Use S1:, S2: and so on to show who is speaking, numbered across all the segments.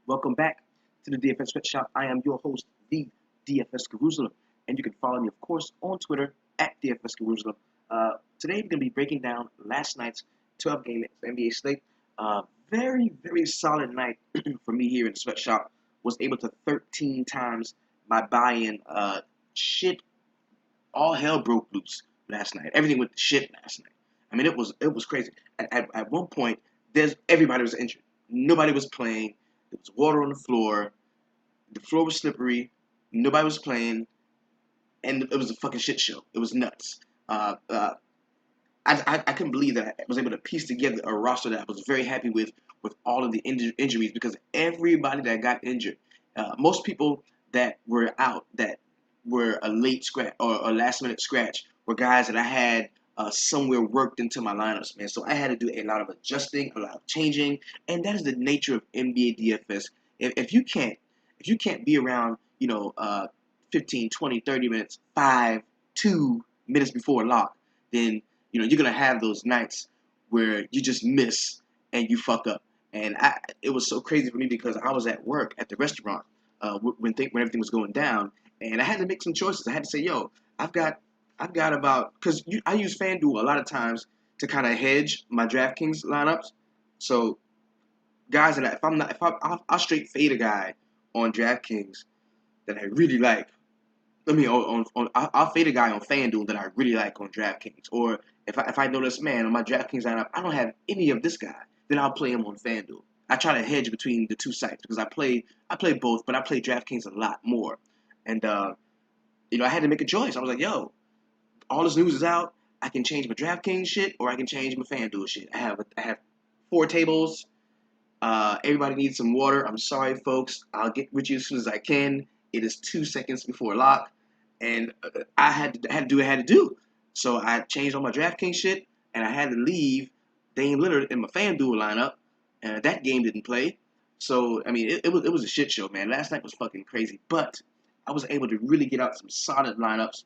S1: Welcome back to the DFS Sweatshop. I am your host, the DFS Jerusalem, and you can follow me, of course, on Twitter at DFS Jerusalem. Today, we're going to be breaking down last night's 12-game NBA slate. Very solid night for me here in the Sweatshop. Was able to 13 times my buy-in. Shit, all hell broke loose last night. Everything went to shit last night. I mean, it was crazy. At one point, everybody was injured. Nobody was playing. There was water on the floor. The floor was slippery. Nobody was playing, and it was a fucking shit show. It was nuts. I couldn't believe that I was able to piece together a roster that I was very happy with all of the injuries, because everybody that got injured, most people that were out that were a late scratch or a last minute scratch were guys that I had somewhere worked into my lineups, man. So I had to do a lot of adjusting, a lot of changing, and that is the nature of NBA DFS. If you can't be around, 15, 20, 30 minutes, 2 minutes before lock, then you're gonna have those nights where you just miss and you fuck up. And it was so crazy for me because I was at work at the restaurant when everything was going down, and I had to make some choices. I had to say, yo, I've got about, because I use FanDuel a lot of times to kind of hedge my DraftKings lineups. So guys that I'll straight fade a guy on DraftKings that I really like. I'll fade a guy on FanDuel that I really like on DraftKings. Or if I notice, man, on my DraftKings lineup, I don't have any of this guy, then I'll play him on FanDuel. I try to hedge between the two sites because I play both, but I play DraftKings a lot more. And I had to make a choice. I was like, yo, all this news is out. I can change my DraftKings shit or I can change my FanDuel shit. I have 4 tables. Everybody needs some water. I'm sorry, folks. I'll get with you as soon as I can. It is 2 seconds before lock, and I had to do what I had to do. So I changed all my DraftKings shit, and I had to leave Dame Lillard in my FanDuel lineup, and that game didn't play. So I mean, it was a shit show, man. Last night was fucking crazy, but I was able to really get out some solid lineups.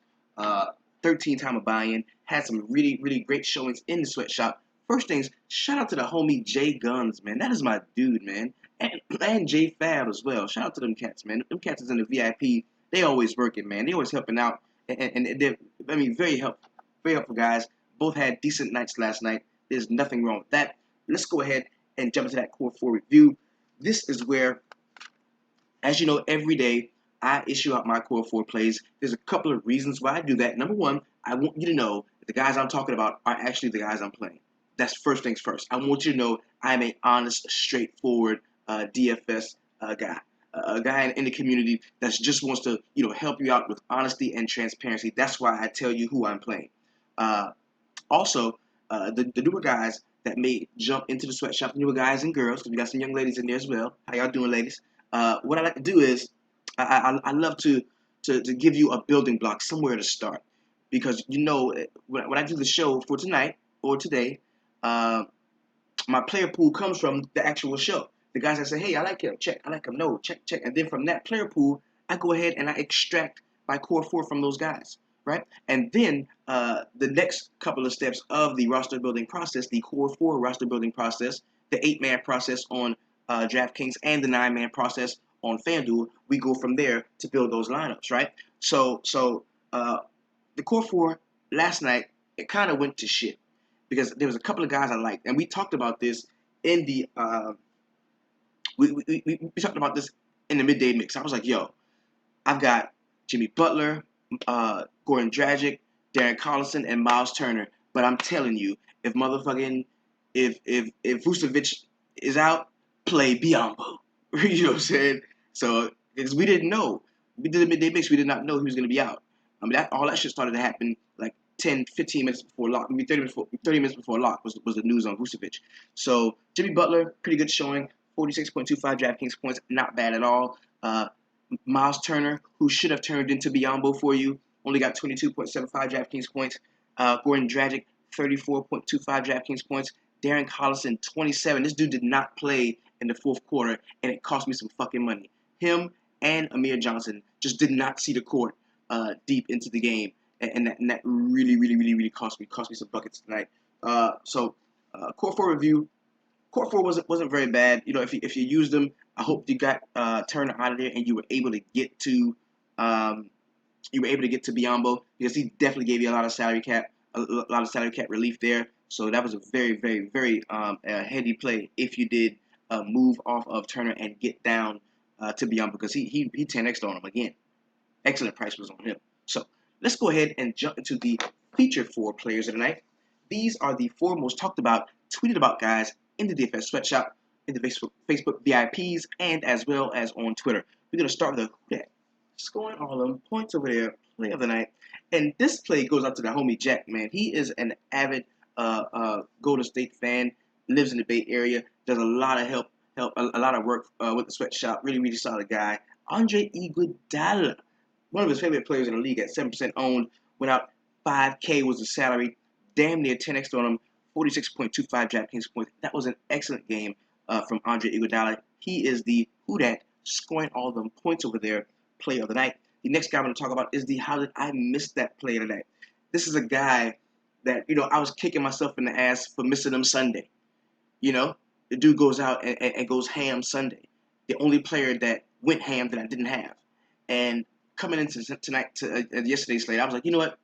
S1: 13 time of buy-in, had some really great showings in the sweatshop. First things, shout out to the homie Jay Guns, man. That is my dude, man. And Jay Fab as well. Shout out to them cats, man. Them cats is in the VIP. They always working, man. They always helping out. And they're, very helpful guys. Both had decent nights last night. There's nothing wrong with that. Let's go ahead and jump into that Core 4 review. This is where, as you know, every day I issue out my Core 4 plays. There's a couple of reasons why I do that. Number one, I want you to know that the guys I'm talking about are actually the guys I'm playing. That's first things first. I want you to know I'm an honest, straightforward DFS guy. A guy in the community that just wants to, help you out with honesty and transparency. That's why I tell you who I'm playing. Also, the newer guys that may jump into the sweatshop, newer guys and girls, because we got some young ladies in there as well. How y'all doing, ladies? What I like to do is I love to give you a building block, somewhere to start, because when I do the show for tonight or today, my player pool comes from the actual show. The guys that say, hey, I like him, check. I like him, no, check. And then from that player pool, I go ahead and I extract my Core 4 from those guys, right? And then the next couple of steps of the roster building process, the Core 4 roster building process, the 8-man process on DraftKings and the 9-man process on FanDuel, we go from there to build those lineups, right? So the Core 4 last night, it kind of went to shit because there was a couple of guys I liked, and we talked about this in the we talked about this in the midday mix. I was like, yo, I've got Jimmy Butler, Gordon Dragic, Darren Collison, and Miles Turner. But I'm telling you, if Vucevic is out, play Biyombo. You know what I'm saying? So because we didn't know, we did the midday mix, we did not know he was going to be out. I mean, all that shit started to happen like 10, 15 minutes before lock. Maybe 30 minutes before lock was the news on Vucevic. So Jimmy Butler, pretty good showing, 46.25 DraftKings points, not bad at all. Miles Turner, who should have turned into Biyombo for you, only got 22.75 DraftKings points. Gordon Dragic, 34.25 DraftKings points. Darren Collison, 27. This dude did not play in the fourth quarter, and it cost me some fucking money. Him and Amir Johnson just did not see the court deep into the game, and that really cost me some buckets tonight. Core 4 review. Core 4 wasn't very bad. If you use them, I hope you got Turner out of there and you were able to get to Biombo because he definitely gave you a lot of salary cap relief there. So that was a very, very, very heady play if you did move off of Turner and get down to Biombo because he 10x'd on him again. Excellent price was on him. So let's go ahead and jump into the featured 4 players of the night. These are the 4 most talked about, tweeted about guys in the DFS sweatshop, in the Facebook VIPs, and as well as on Twitter. We're going to start with the scoring all them points over there, play of the night. And this play goes out to the homie Jack, man. He is an avid Golden State fan, lives in the Bay Area, does a lot of a lot of work with the sweatshop. Really, really solid guy. Andre Iguodala, one of his favorite players in the league at 7% owned, went out 5K was the salary, damn near 10x on him, 46.25 DraftKings points. That was an excellent game from Andre Iguodala. He is the who dat scoring all them points over there play of the night. The next guy I'm going to talk about is the how did I miss that play of the night. This is a guy that, I was kicking myself in the ass for missing him Sunday. The dude goes out and goes ham Sunday. The only player that went ham that I didn't have. And coming into yesterday's slate, I was like, you know what?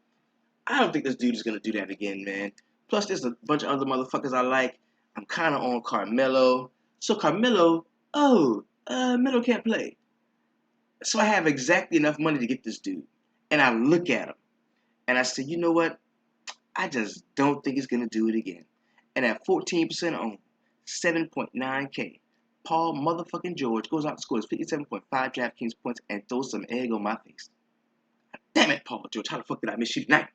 S1: I don't think this dude is going to do that again, man. Plus, there's a bunch of other motherfuckers I like. I'm kind of on Carmelo. So Carmelo, Melo can't play. So I have exactly enough money to get this dude. And I look at him. And I say, you know what? I just don't think he's going to do it again. And at 14% on 7.9K, Paul motherfucking George goes out and scores 57.5 DraftKings points and throws some egg on my face. Damn it, Paul George. How the fuck did I miss you tonight?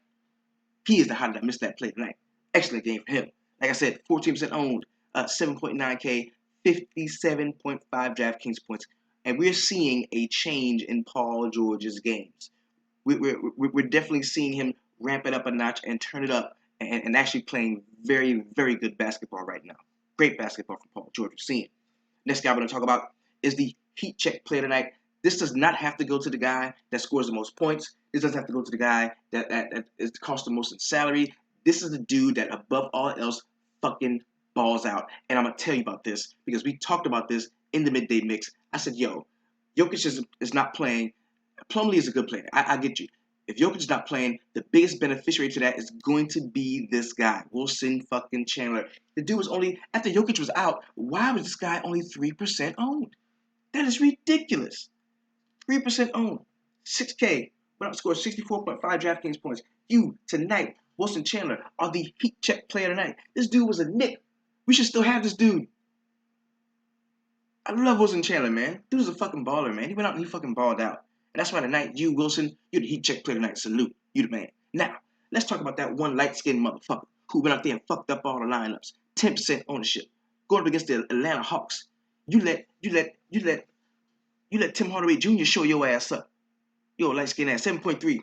S1: He is the how did I miss that play tonight. Excellent game for him. Like I said, 14% owned, 7.9K, 57.5 DraftKings points. And we're seeing a change in Paul George's games. We're definitely seeing him ramp it up a notch and turn it up and actually playing very, very good basketball right now. Great basketball from Paul George. We're seeing. Next guy we're going to talk about is the heat check play tonight. This does not have to go to the guy that scores the most points. This doesn't have to go to the guy that is cost the most in salary. This is the dude that, above all else, fucking balls out. And I'm going to tell you about this because we talked about this in the midday mix. I said, yo, Jokic is not playing. Plumlee is a good player. I get you. If Jokic is not playing, the biggest beneficiary to that is going to be this guy, Wilson fucking Chandler. The dude was only, after Jokic was out, why was this guy only 3% owned? That is ridiculous. 3% owned. 6K. Went out scored 64.5 DraftKings points. You, tonight, Wilson Chandler, are the heat check player tonight. This dude was a Knick. We should still have this dude. I love Wilson Chandler, man. Dude is a fucking baller, man. He went out and he fucking balled out. And that's why tonight, you, Wilson, you're the heat check player tonight. Salute. You the man. Now, let's talk about that one light-skinned motherfucker who went out there and fucked up all the lineups. 10% ownership. Going up against the Atlanta Hawks. You let Tim Hardaway Jr. show your ass up. Yo, light-skinned ass. 7.3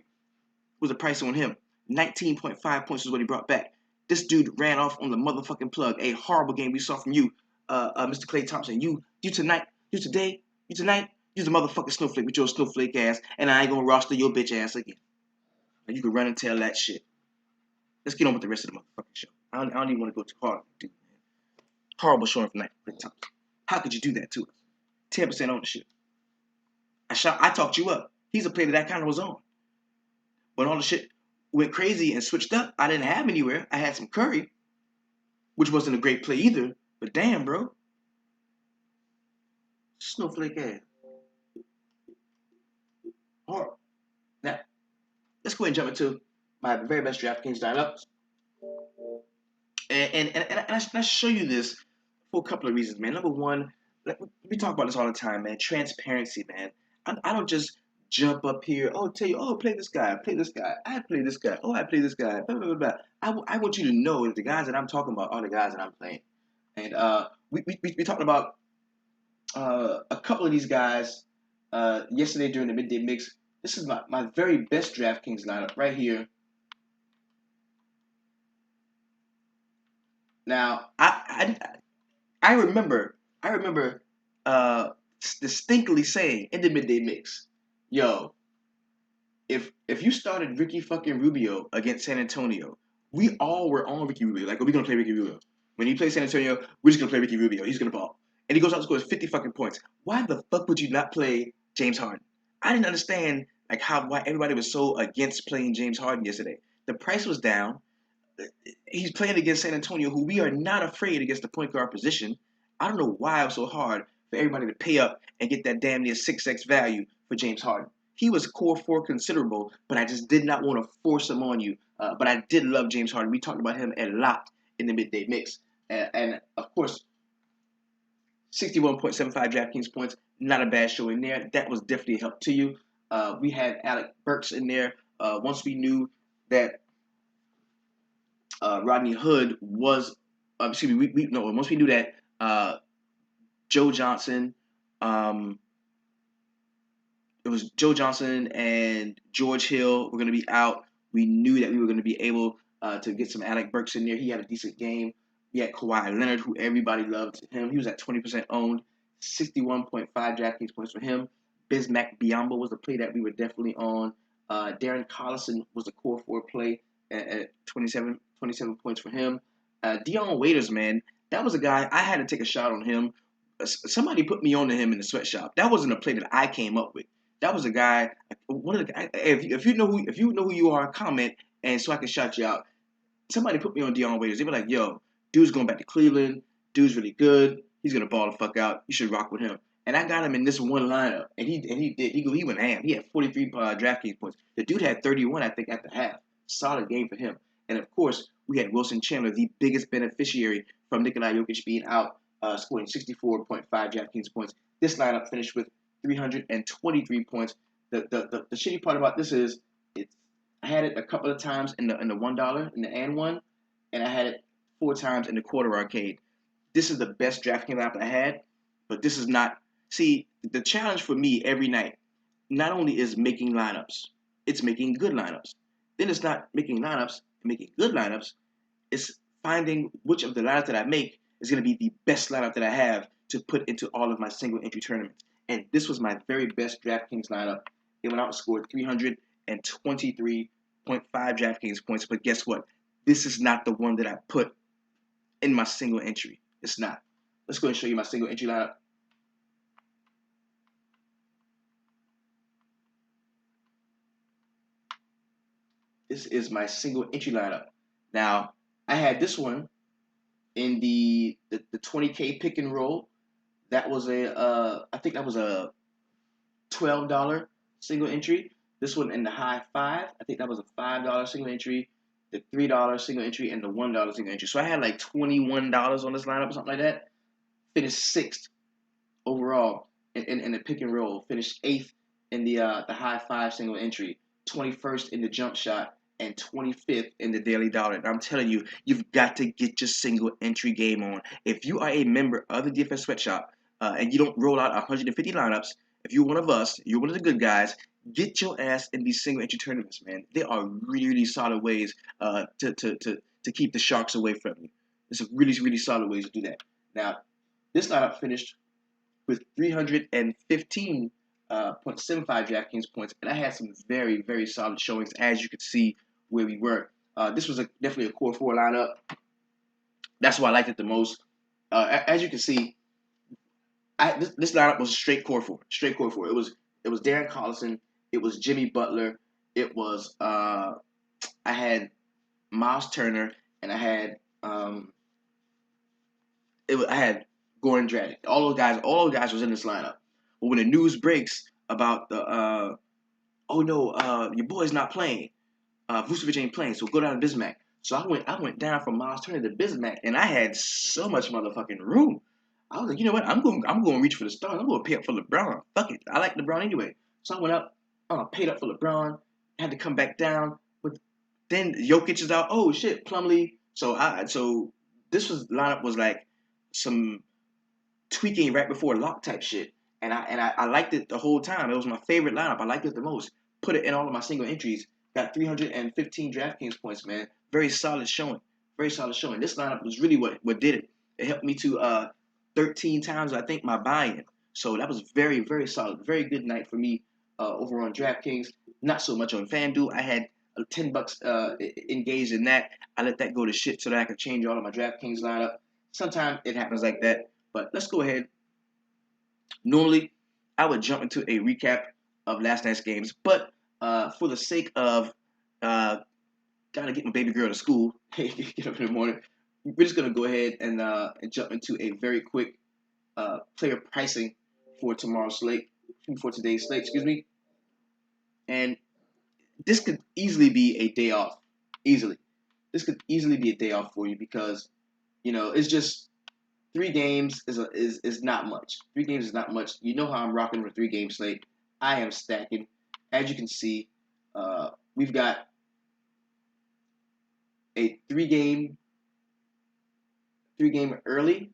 S1: was the price on him. 19.5 points is what he brought back. This dude ran off on the motherfucking plug. A horrible game we saw from you, Mr. Klay Thompson. You tonight, you today, you tonight, you's a motherfucking snowflake with your snowflake ass, and I ain't gonna roster your bitch ass again. And you can run and tell that shit. Let's get on with the rest of the motherfucking show. I don't even want to go too hard, dude, man. Horrible showing from Klay Thompson. How could you do that to us? 10% ownership. I talked you up. He's a player that kind of was on. When all the shit went crazy and switched up, I didn't have anywhere. I had some Curry, which wasn't a great play either. But damn, bro. Snowflake ass. Horrible. Now, let's go ahead and jump into my very best DraftKings lineups. And I show you this for a couple of reasons, man. Number one, we talk about this all the time, man. Transparency, man. I don't just jump up here, tell you, play this guy, I play this guy, I play this guy, I play this guy, blah, blah, blah, blah. I want you to know that the guys that I'm talking about are the guys that I'm playing. And we talked about a couple of these guys yesterday during the midday mix. This is my very best DraftKings lineup right here. Now, I remember distinctly saying in the midday mix, yo, if you started Ricky fucking Rubio against San Antonio, we all were on Ricky Rubio. Like, we're gonna play Ricky Rubio. When he plays San Antonio, we're just gonna play Ricky Rubio. He's gonna ball. and he goes out and scores 50 fucking points. Why the fuck would you not play James Harden? I didn't understand like why everybody was so against playing James Harden yesterday. The price was down. He's playing against San Antonio, who we are not afraid against the point guard position. I don't know why it was so hard for everybody to pay up and get that damn near 6x value for James Harden. He was core four considerable, but I just did not want to force him on you. But I did love James Harden. We talked about him a lot in the midday mix. And of course, 61.75 DraftKings points, not a bad showing there. That was definitely a help to you. We had Alec Burks in there. Once we knew that Rodney Hood was, excuse me, once we knew that Joe Johnson, um, it was Joe Johnson and George Hill were going to be out. We knew that we were going to be able to get some Alec Burks in there. He had a decent game. We had Kawhi Leonard, who everybody loved him. He was at 20% owned, 61.5 DraftKings points for him. Bismack Biyombo was the play that we were definitely on. Darren Collison was the core four play at 27 points for him. Dion Waiters, man, that was a guy I had to take a shot on him. Somebody put me on to him in the sweatshop. That wasn't a play that I came up with. That was a guy. One of the guys. If you know who you are, comment and so I can shout you out. Somebody put me on Dion Waiters. They were like, "Yo, dude's going back to Cleveland. Dude's really good. He's gonna ball the fuck out. You should rock with him." And I got him in this one lineup, and he did. He went ham. He had 43 DraftKings points. The dude had 31, I think, at the half. Solid game for him. And of course, we had Wilson Chandler, the biggest beneficiary from Nikola Jokic being out, scoring 64.5 DraftKings points. This lineup finished with 323 points. The shitty part about this is I had it a couple of times in the $1 in the and one, and I had it 4 times in the quarter arcade. This is the best DraftKings app I had, but this is not. See, the challenge for me every night not only is making lineups, it's making good lineups. Then it's not making lineups, making good lineups. It's finding which of the lineups that I make is going to be the best lineup that I have to put into all of my single entry tournaments. And this was my very best DraftKings lineup. It went out and scored 323.5 DraftKings points. But guess what? This is not the one that I put in my single entry. It's not. Let's go and show you my single entry lineup. This is my single entry lineup. Now, I had this one in the 20K pick and roll. That was I think that was a $12 single entry. This one in the high five, I think that was a $5 single entry, the $3 single entry, and the $1 single entry. So I had like $21 on this lineup or something like that. Finished 6th overall in the pick and roll. Finished 8th in the high five single entry. 21st in the jump shot, and 25th in the daily dollar. And I'm telling you, you've got to get your single entry game on. If you are a member of the DFS Sweatshop and you don't roll out 150 lineups, if you're one of us, you're one of the good guys, get your ass in these single entry tournaments, man. They are really, really solid ways to keep the sharks away from you. It's a really, really solid ways to do that. Now, this lineup finished with 315.75 DraftKings points, and I had some very, very solid showings, as you could see where we were. This was definitely a core 4 lineup. That's why I liked it the most. As you can see, this lineup was a straight core 4. Straight core 4. It was Darren Collison. It was Jimmy Butler. It was I had Miles Turner, and I had I had Goran Dragic. All those guys was in this lineup. But when the news breaks about the your boy's not playing, Vucevic ain't playing, so go down to Bismack. So I went down from Miles Turner to Bismack, and I had so much motherfucking room. I was like, you know what? I'm going to reach for the stars. I'm going to pay up for LeBron. Fuck it. I like LeBron anyway. So I went up, paid up for LeBron. Had to come back down. But then Jokic is out. Oh shit, Plumlee. So this lineup was like some tweaking right before lock type shit. And I liked it the whole time. It was my favorite lineup. I liked it the most. Put it in all of my single entries. Got 315 DraftKings points, man. Very solid showing. Very solid showing. This lineup was really what did it. It helped me to 13 times, I think, my buy-in. So that was very, very solid. Very good night for me over on DraftKings. Not so much on FanDuel. I had $10 engaged in that. I let that go to shit so that I could change all of my DraftKings lineup. Sometimes it happens like that. But let's go ahead Normally, I would jump into a recap of last night's games, but for the sake of gotta get my baby girl to school, get up in the morning, we're just gonna go ahead and jump into a very quick player pricing for tomorrow's slate, for today's slate, excuse me. And this could easily be a day off. Easily. This could easily be a day off for you because, it's just 3 games is not much. 3 games is not much. You know how I'm rocking with 3 game slate. I am stacking. As you can see, we've got a 3 game early,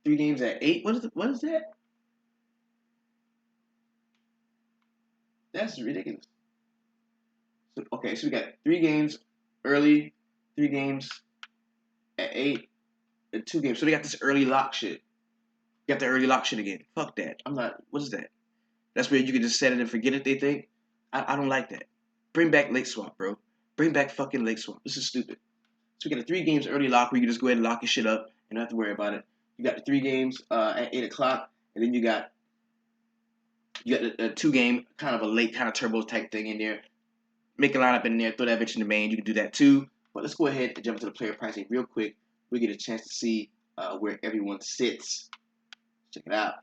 S1: 3 games at 8. What is that? That's ridiculous. So we got 3 games early, 3 games at 8, and 2 games. So they got this early lock shit. Got the early lock shit again. Fuck that. I'm not. What is that? That's where you can just set it and forget it. They think. I don't like that. Bring back late swap, bro. Bring back fucking late swap. This is stupid. So we got the 3 games early lock where you can just go ahead and lock your shit up and not have to worry about it. You got the 3 games at 8 o'clock, and then you got a 2 game kind of a late kind of turbo type thing in there. Make a lineup in there, throw that bitch in the main. You can do that too. But let's go ahead and jump into the player pricing real quick. We get a chance to see where everyone sits. Check it out.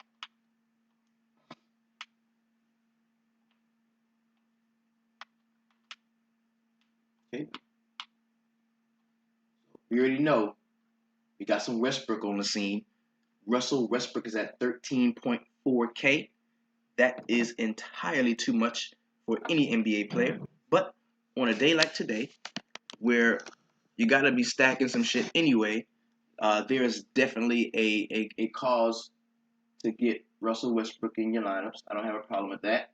S1: Okay. We already know we got some Westbrook on the scene. Russell Westbrook is at 13.4K. That is entirely too much for any NBA player. But on a day like today, where you got to be stacking some shit anyway, there is definitely a cause to get Russell Westbrook in your lineups. I don't have a problem with that.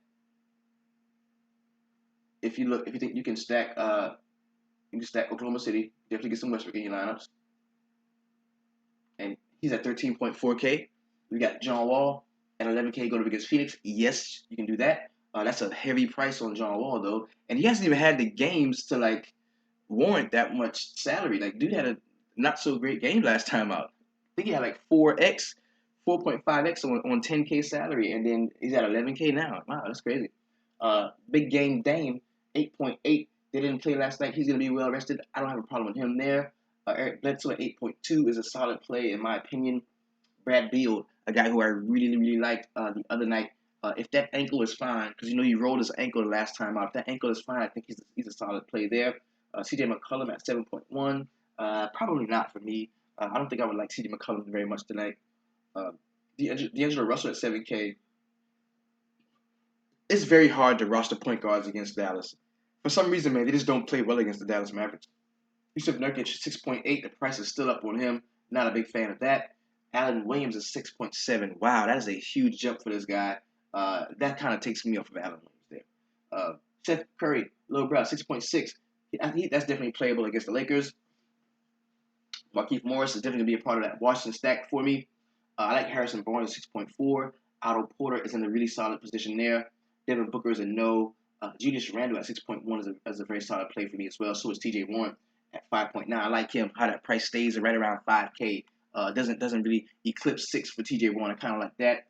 S1: If you think you can stack Oklahoma City, definitely get some Westbrook in your lineups. And he's at 13.4K. We got John Wall at 11K going up against Phoenix. Yes, you can do that. That's a heavy price on John Wall though, and he hasn't even had the games to warrant that much salary. Dude had a not so great game last time out. I think he had 4.5x on 10K salary, and then he's at 11K now. Wow, that's crazy. Big game Dame, 8.8. They didn't play last night. He's gonna be well rested. I don't have a problem with him there. Eric Bledsoe at 8.2 is a solid play in my opinion. Brad Beal, a guy who I really, really liked the other night. If that ankle is fine, because he rolled his ankle the last time out. If that ankle is fine, I think he's a solid play there. CJ McCollum at 7.1. Probably not for me. I don't think I would like CJ McCollum very much tonight. D'Angelo Russell at 7K. It's very hard to roster point guards against Dallas. For some reason, man, they just don't play well against the Dallas Mavericks. Yusuf Nurkic 6.8. The price is still up on him. Not a big fan of that. Allen Williams is 6.7. Wow, that is a huge jump for this guy. That kind of takes me off of Allen Williams there. Seth Curry, low brow, 6.6. I think that's definitely playable against the Lakers. Markieff Morris is definitely going to be a part of that Washington stack for me. I like Harrison Barnes at 6.4. Otto Porter is in a really solid position there. Devin Booker is a no. Julius Randle at 6.1 is a very solid play for me as well. So is TJ Warren at 5.9. I like him, how that price stays right around 5K. Doesn't really eclipse 6 for TJ Warren. I kind of like that.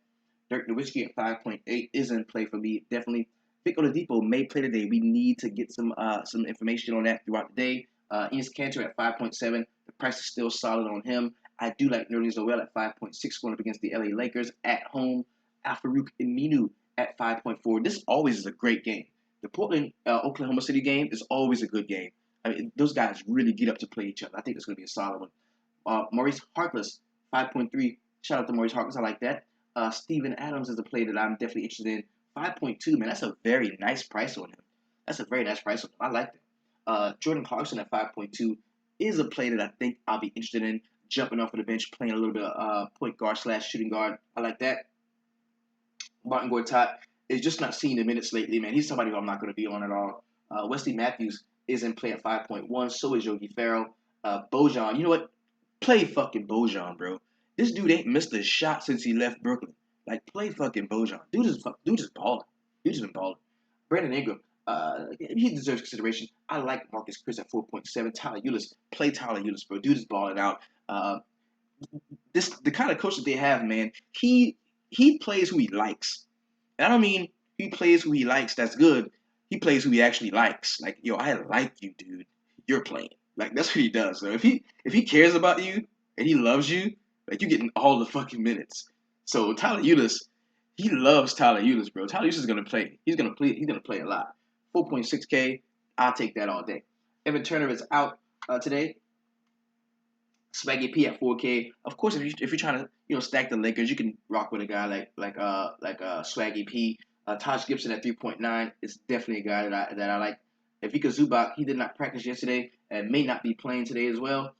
S1: Dirk Nowitzki at 5.8 is in play for me, definitely. Vic Oladipo may play today. We need to get some information on that throughout the day. Enes Kanter at 5.7. The price is still solid on him. I do like Nerlens Noel at 5.6 going up against the LA Lakers at home. Al-Farouq Aminu at 5.4. This always is a great game. The Portland Oklahoma City game is always a good game. I mean, those guys really get up to play each other. I think it's going to be a solid one. Maurice Harkless, 5.3. Shout out to Maurice Harkless. I like that. Steven Adams is a play that I'm definitely interested in. 5.2, man, that's a very nice price on him. That's a very nice price on him. I like that. Jordan Clarkson at 5.2 is a play that I think I'll be interested in. Jumping off of the bench, playing a little bit of point guard / shooting guard. I like that. Martin Gortat is just not seeing the minutes lately, man. He's somebody who I'm not going to be on at all. Wesley Matthews is in play at 5.1. So is Yogi Ferrell. Bojan, you know what? Play fucking Bojan, bro. This dude ain't missed a shot since he left Brooklyn. Play fucking Bojan. Dude is balling. Dude has been balling. Brandon Ingram, he deserves consideration. I like Marcus Chris at 4.7. Tyler Ulis, play Tyler Ulis, bro. Dude is balling out. the kind of coach that they have, man. He plays who he likes. And I don't mean he plays who he likes. That's good. He plays who he actually likes. Like, yo, I like you, dude. You're playing. Like that's what he does. So if he cares about you and he loves you, like you're getting all the fucking minutes. So Tyler Ulis, he loves Tyler Ulis, bro. Tyler Ulis is gonna play. He's gonna play. He's gonna play a lot. 4.6K. I'll take that all day. Evan Turner is out today. Swaggy P at 4K. Of course, if you're trying to stack the Lakers, you can rock with a guy like Swaggy P. Taj Gibson at 3.9 is definitely a guy that I like. Vika Zubac, he did not practice yesterday and may not be playing today as well.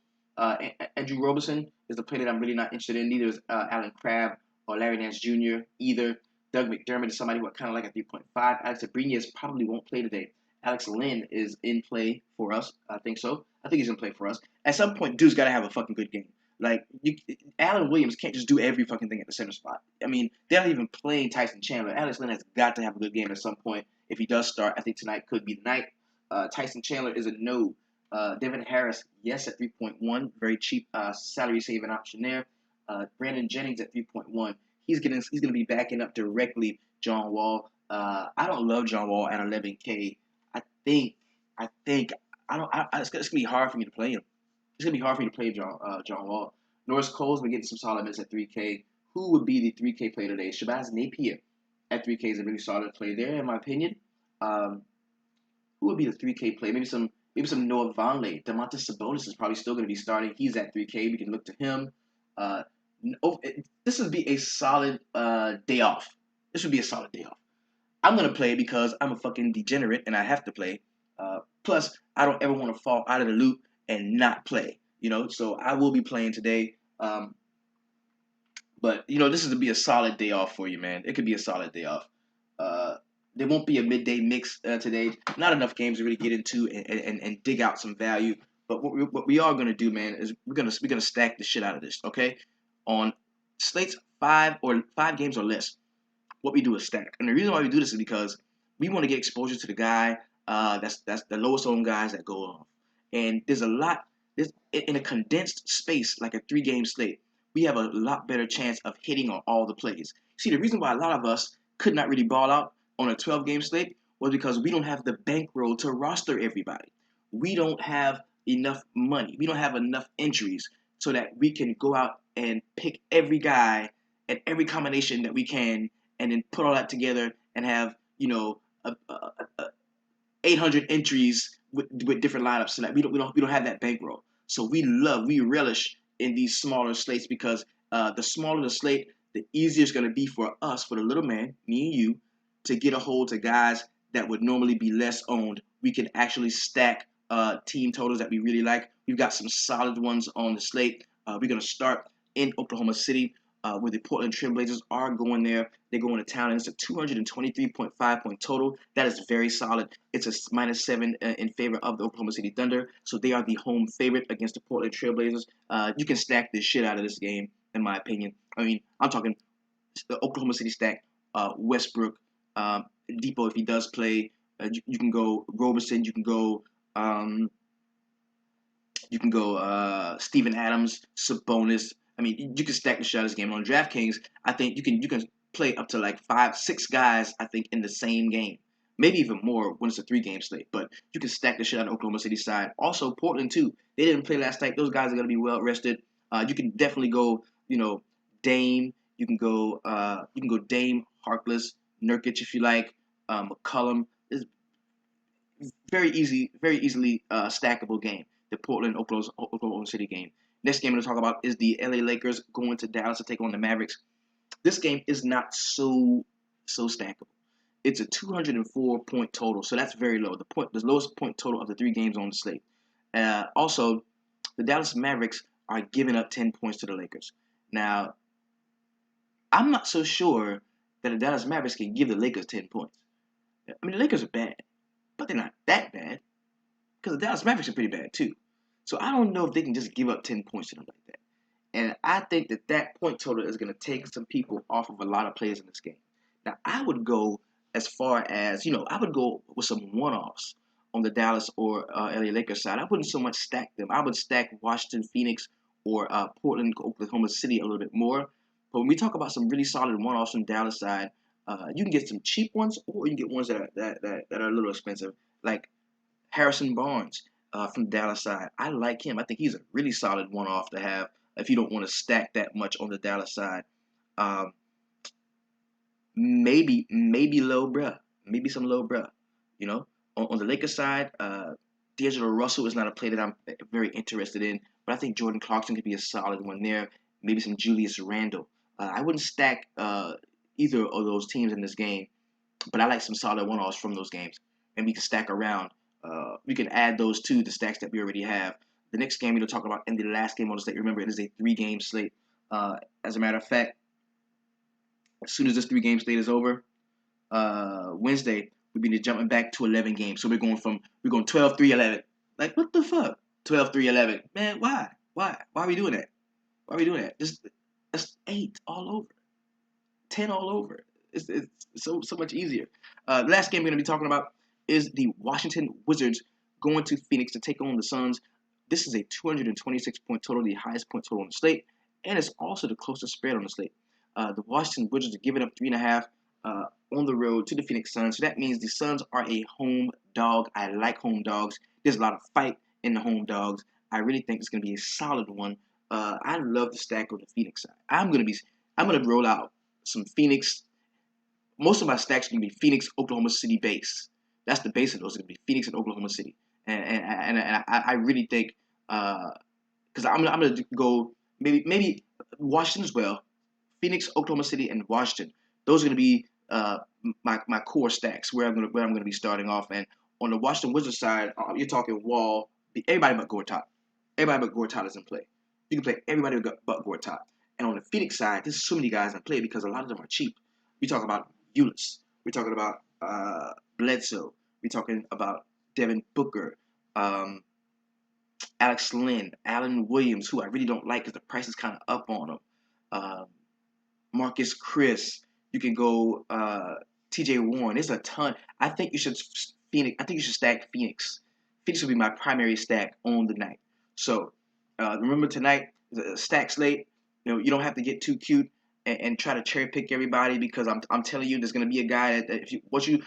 S1: Andrew Roberson is the player that I'm really not interested in. Neither is Alan Crabb or Larry Nance Jr. either. Doug McDermott is somebody who I kind of like at 3.5. Alex Abrines probably won't play today. Alex Lynn is in play for us. I think so. I think he's in play for us. At some point, dude's got to have a fucking good game. Like, Allen Williams can't just do every fucking thing at the center spot. I mean, they're not even playing Tyson Chandler. Alex Lynn has got to have a good game at some point. If he does start, I think tonight could be the night. Tyson Chandler is a no. Devin Harris, yes, at 3.1. Very cheap salary saving option there. Brandon Jennings at 3.1. He's gonna be backing up directly John Wall. I don't love John Wall at 11K. I think I think I don't. It's gonna be hard for me to play him. It's gonna be hard for me to play John Wall. Norris Cole's been getting some solid minutes at 3K. Who would be the 3K play today? Shabazz Napier at 3K is a really solid play there, in my opinion. Um, who would be the 3K play? Maybe some Noah Vonleh. Domantas Sabonis is probably still going to be starting. He's at 3K. We can look to him. Uh, this would be a solid day off. This would be a solid day off. I'm gonna play because I'm a fucking degenerate and I have to play. Plus, I don't ever want to fall out of the loop and not play. So I will be playing today. But this is to be a solid day off for you, man. It could be a solid day off. Uh, there won't be a midday mix today. Not enough games to really get into and dig out some value. But what we are gonna do, man, is we're gonna stack the shit out of this. Okay, on slates five games or less. What we do is stack. And the reason why we do this is because we want to get exposure to the guy that's the lowest owned guys that go off. And there's a lot in a condensed space like a 3-game slate. We have a lot better chance of hitting on all the plays. See, the reason why a lot of us could not really ball out on a 12-game slate was because we don't have the bankroll to roster everybody. We don't have enough money. We don't have enough entries so that we can go out and pick every guy and every combination that we can and then put all that together and have 800 entries with different lineups. So that we don't have that bankroll. So we relish in these smaller slates because the smaller the slate, the easier it's going to be for us, for the little man, me and you, to get a hold to guys that would normally be less owned. We can actually stack team totals that we really like. We've got some solid ones on the slate. We're going to start in Oklahoma City where the Portland Trailblazers are going there. They're going to town, and it's a 223.5 point total. That is very solid. It's a -7 in favor of the Oklahoma City Thunder, so they are the home favorite against the Portland Trailblazers. You can stack the shit out of this game, in my opinion. I mean, I'm talking the Oklahoma City stack, Westbrook, Depot if he does play. You can go Roberson. You can go Steven Adams, Sabonis. I mean, you can stack the shot of this game on DraftKings. I think you can play up to like 5, 6 guys. I think in the same game, maybe even more when it's a 3-game slate. But you can stack the shit on Oklahoma City side. Also Portland too. They didn't play last night. Those guys are gonna be well rested. You can definitely go, Dame. You can go Dame, Harkless, Nurkic if you like. McCollum. Is very easily stackable game. The Portland Oklahoma City game. Next game I'm going to talk about is the LA Lakers going to Dallas to take on the Mavericks. This game is not so stackable. It's a 204 point total, so that's very low. The lowest point total of the 3 games on the slate. Also, the Dallas Mavericks are giving up 10 points to the Lakers. Now, I'm not so sure that the Dallas Mavericks can give the Lakers 10 points. I mean, the Lakers are bad, but they're not that bad because the Dallas Mavericks are pretty bad too. So I don't know if they can just give up 10 points to them like that. And I think that point total is going to take some people off of a lot of players in this game. Now, I would go as far as, I would go with some one-offs on the Dallas or LA Lakers side. I wouldn't so much stack them. I would stack Washington, Phoenix, or Portland, Oklahoma City a little bit more. But when we talk about some really solid one-offs from Dallas side, you can get some cheap ones, or you can get ones that are a little expensive, like Harrison Barnes from the Dallas side. I like him. I think he's a really solid one-off to have if you don't want to stack that much on the Dallas side. Um, maybe low bruh, maybe some low bruh. You know, on the Lakers side, D'Angelo Russell is not a play that I'm very interested in, but I think Jordan Clarkson could be a solid one there. Maybe some Julius Randle. I wouldn't stack either of those teams in this game, but I like some solid one-offs from those games, and we can stack around. We can add those to the stacks that we already have. The next game we'll talk about, and the last game on the slate. Remember, it is a 3-game slate. As a matter of fact, as soon as this 3-game slate is over, Wednesday we'll be jumping back to 11 games. So we're going 12, 3, 11. Like, what the fuck? 12, 3, 11. Man, why? Why are we doing that? Why are we doing that? That's 8 all over, 10 all over. It's so much easier. The last game we're going to be talking about is the Washington Wizards going to Phoenix to take on the Suns. This is a 226-point total, the highest point total on the slate, and it's also the closest spread on the slate. The Washington Wizards are giving up 3.5 on the road to the Phoenix Suns. So that means the Suns are a home dog. I like home dogs. There's a lot of fight in the home dogs. I really think it's going to be a solid one. I love the stack on the Phoenix side. I'm gonna roll out some Phoenix. Most of my stacks are gonna be Phoenix, Oklahoma City base. That's the base of those. It's gonna be Phoenix and Oklahoma City, and I really think because I'm gonna go maybe Washington as well. Phoenix, Oklahoma City, and Washington. Those are gonna be my core stacks where I'm gonna be starting off. And on the Washington Wizards side, you're talking Wall, everybody but Gortat. Everybody but Gortat is in play. You can play everybody but Gortat. And on the Phoenix side, there's so many guys in play because a lot of them are cheap. We talk about Ulyss. We're talking about Bledsoe. We're talking about Devin Booker, Alex Lynn, Allen Williams, who I really don't like because the price is kind of up on him. Marcus Chris. You can go T.J. Warren. There's a ton. I think you should stack Phoenix. Phoenix will be my primary stack on the night. So remember tonight, the stack slate. You don't have to get too cute and try to cherry pick everybody because I'm telling you, there's gonna be a guy that if you once you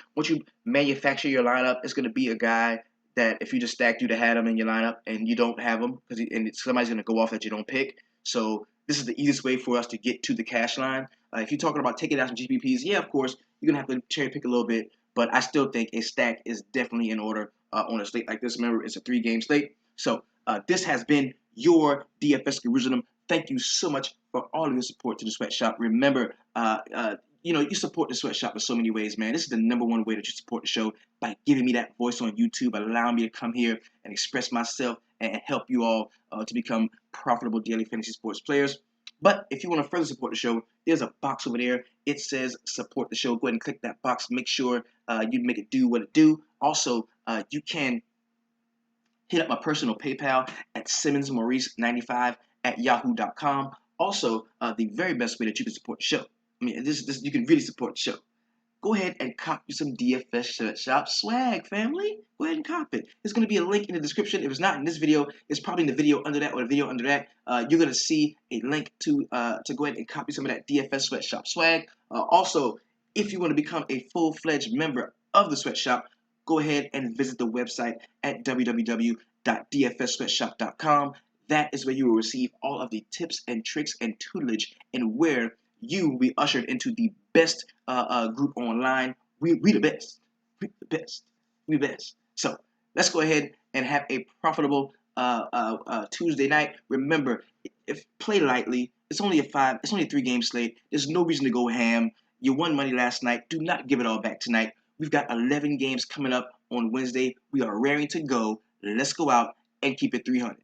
S1: manufacture your lineup, it's gonna be a guy that if you just stacked you'd have had him in your lineup and you don't have him because somebody's gonna go off that you don't pick. So this is the easiest way for us to get to the cash line. If you're talking about taking out some GPPs, yeah, of course you're gonna have to cherry pick a little bit, but I still think a stack is definitely in order on a slate like this. Remember, it's a 3-game slate. So this has been your DFS Jerusalem. Thank you so much for all of your support to the sweatshop. Remember, you support the sweatshop in so many ways, man. This is the #1 way that you support the show by giving me that voice on YouTube, allowing me to come here and express myself and help you all to become profitable daily fantasy sports players. But if you want to further support the show, there's a box over there. It says support the show. Go ahead and click that box. Make sure you make it do what it do. Also, you can hit up my personal PayPal at simmonsmaurice95@yahoo.com. Also, the very best way that you can support the show. I mean, this you can really support the show. Go ahead and cop you some DFS Shop swag, family. Go ahead and cop it. There's going to be a link in the description. If it's not in this video, it's probably in the video under that or the video under that. You're going to see a link to go ahead and copy some of that DFS Sweatshop swag. Also, if you want to become a full-fledged member of the Sweatshop, go ahead and visit the website at www.dfssweatshop.com. That is where you will receive all of the tips and tricks and tutelage and where you will be ushered into the best group online. We the best. We the best. We the best. So let's go ahead and have a profitable Tuesday night. Remember, if play lightly, it's only a 3-game slate. There's no reason to go ham. You won money last night. Do not give it all back tonight. We've got 11 games coming up on Wednesday. We are raring to go. Let's go out and keep it 300.